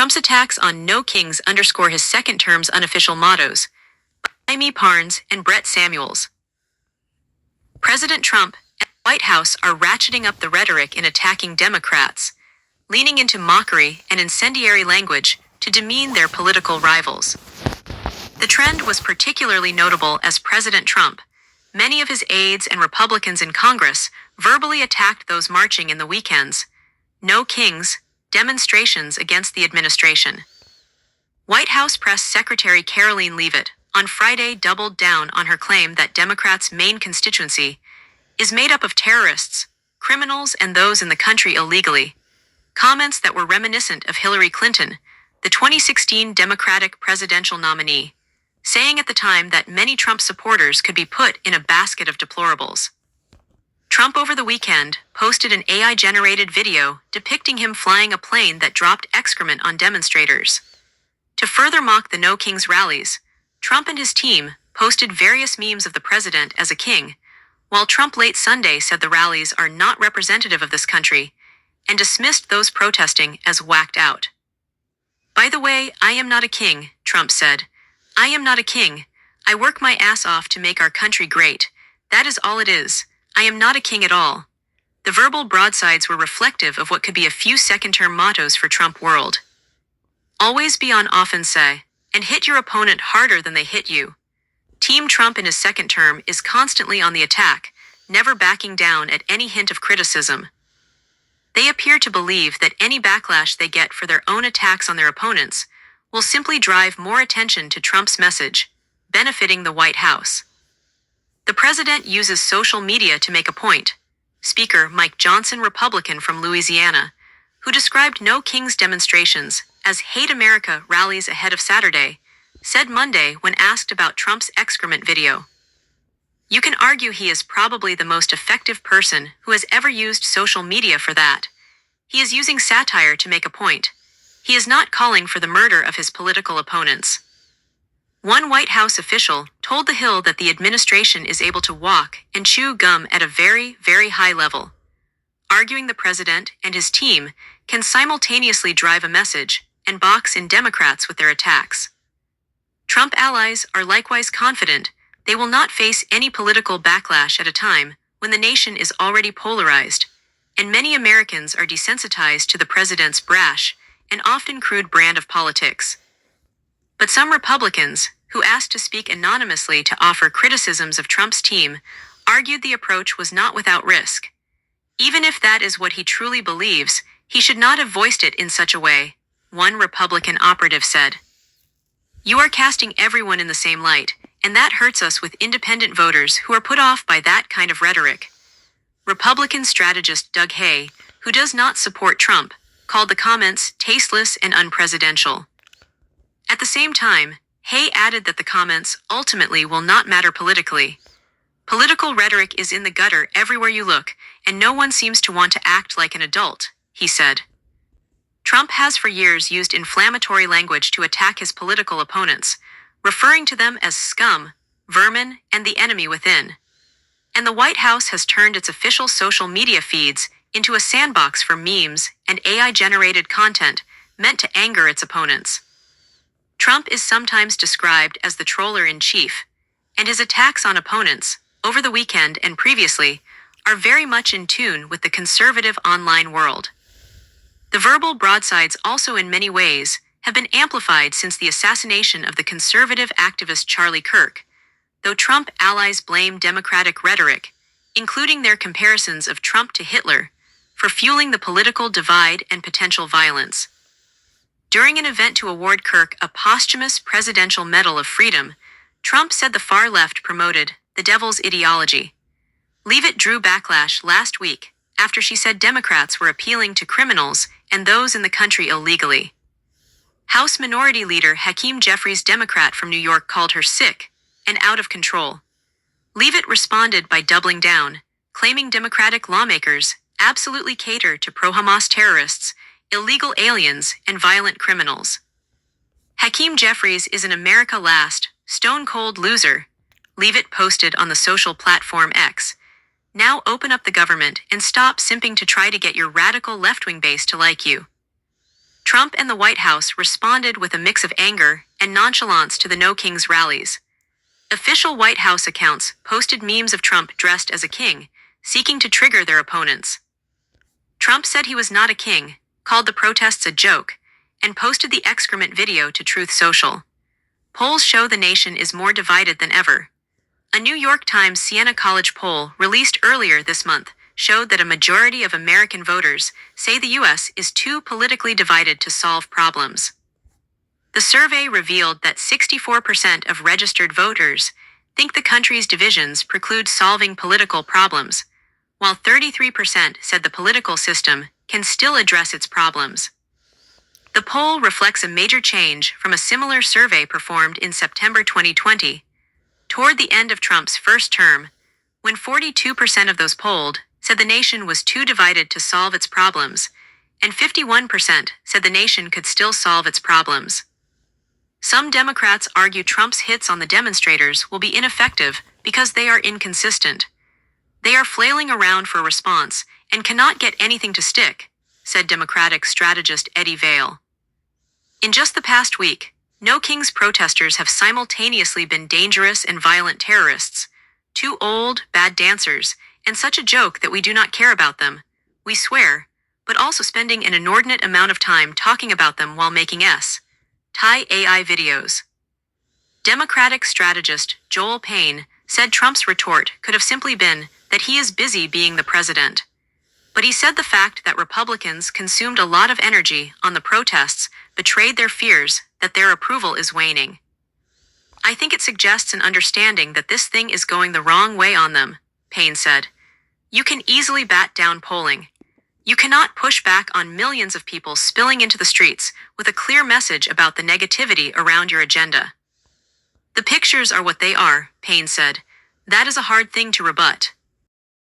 Trump's attacks on No Kings underscore his second term's unofficial mottos, by me Parnes and Brett Samuels. President Trump and the White House are ratcheting up the rhetoric in attacking Democrats, leaning into mockery and incendiary language to demean their political rivals. The trend was particularly notable as President Trump, many of his aides and Republicans in Congress verbally attacked those marching in the weekend's No Kings demonstrations against the administration. White House Press Secretary Karoline Leavitt on Friday doubled down on her claim that Democrats' main constituency is made up of terrorists, criminals, and those in the country illegally, comments that were reminiscent of Hillary Clinton, the 2016 Democratic presidential nominee, saying at the time that many Trump supporters could be put in a basket of deplorables. Trump over the weekend posted an AI-generated video depicting him flying a plane that dropped excrement on demonstrators. To further mock the No Kings rallies, Trump and his team posted various memes of the president as a king, while Trump late Sunday said the rallies are not representative of this country and dismissed those protesting as whacked out. "By the way, I am not a king," Trump said. "I am not a king. I work my ass off to make our country great. That is all it is. I am not a king at all." The verbal broadsides were reflective of what could be a few second-term mottos for Trump world. Always be on offense, and hit your opponent harder than they hit you. Team Trump in his second term is constantly on the attack, never backing down at any hint of criticism. They appear to believe that any backlash they get for their own attacks on their opponents will simply drive more attention to Trump's message, benefiting the White House. The president uses social media to make a point. Speaker Mike Johnson, Republican from Louisiana, who described No Kings demonstrations as Hate America rallies ahead of Saturday, said Monday when asked about Trump's excrement video. "You can argue he is probably the most effective person who has ever used social media for that. He is using satire to make a point. He is not calling for the murder of his political opponents." One White House official told The Hill that the administration is able to walk and chew gum at a very, very high level, arguing the president and his team can simultaneously drive a message and box in Democrats with their attacks. Trump allies are likewise confident they will not face any political backlash at a time when the nation is already polarized, and many Americans are desensitized to the president's brash and often crude brand of politics. But some Republicans, who asked to speak anonymously to offer criticisms of Trump's team, argued the approach was not without risk. Even if that is what he truly believes, he should not have voiced it in such a way, one Republican operative said. "You are casting everyone in the same light, and that hurts us with independent voters who are put off by that kind of rhetoric." Republican strategist Doug Hay, who does not support Trump, called the comments tasteless and unpresidential. At the same time, Hay added that the comments ultimately will not matter politically. "Political rhetoric is in the gutter everywhere you look, and no one seems to want to act like an adult," he said. Trump has for years used inflammatory language to attack his political opponents, referring to them as scum, vermin, and the enemy within. And the White House has turned its official social media feeds into a sandbox for memes and AI-generated content meant to anger its opponents. Trump is sometimes described as the troller-in-chief, and his attacks on opponents, over the weekend and previously, are very much in tune with the conservative online world. The verbal broadsides also in many ways have been amplified since the assassination of the conservative activist Charlie Kirk, though Trump allies blame Democratic rhetoric, including their comparisons of Trump to Hitler, for fueling the political divide and potential violence. During an event to award Kirk a posthumous Presidential Medal of Freedom, Trump said the far left promoted the devil's ideology. Leavitt drew backlash last week after she said Democrats were appealing to criminals and those in the country illegally. House Minority Leader Hakeem Jeffries, Democrat from New York, called her sick and out of control. Leavitt responded by doubling down, claiming Democratic lawmakers absolutely cater to pro-Hamas terrorists, illegal aliens, and violent criminals. Hakeem Jeffries is an America Last, stone-cold loser, Leavitt posted on the social platform X. "Now open up the government and stop simping to try to get your radical left-wing base to like you." Trump and the White House responded with a mix of anger and nonchalance to the No Kings rallies. Official White House accounts posted memes of Trump dressed as a king, seeking to trigger their opponents. Trump said he was not a king, called the protests a joke, and posted the excrement video to Truth Social. Polls show the nation is more divided than ever. A New York Times Siena College poll released earlier this month showed that a majority of American voters say the U.S. is too politically divided to solve problems. The survey revealed that 64% of registered voters think the country's divisions preclude solving political problems, while 33% said the political system can still address its problems. The poll reflects a major change from a similar survey performed in September 2020, toward the end of Trump's first term, when 42% of those polled said the nation was too divided to solve its problems, and 51% said the nation could still solve its problems. Some Democrats argue Trump's hits on the demonstrators will be ineffective because they are inconsistent. They are flailing around for a response and cannot get anything to stick, said Democratic strategist Eddie Vail. In just the past week, No Kings protesters have simultaneously been dangerous and violent terrorists, too old, bad dancers, and such a joke that we do not care about them, we swear, but also spending an inordinate amount of time talking about them while making Thai AI videos. Democratic strategist Joel Payne said Trump's retort could have simply been that he is busy being the president. But he said the fact that Republicans consumed a lot of energy on the protests betrayed their fears that their approval is waning. I think it suggests an understanding that this thing is going the wrong way on them, Payne said. You can easily bat down polling. You cannot push back on millions of people spilling into the streets with a clear message about the negativity around your agenda. The pictures are what they are, Payne said. That is a hard thing to rebut.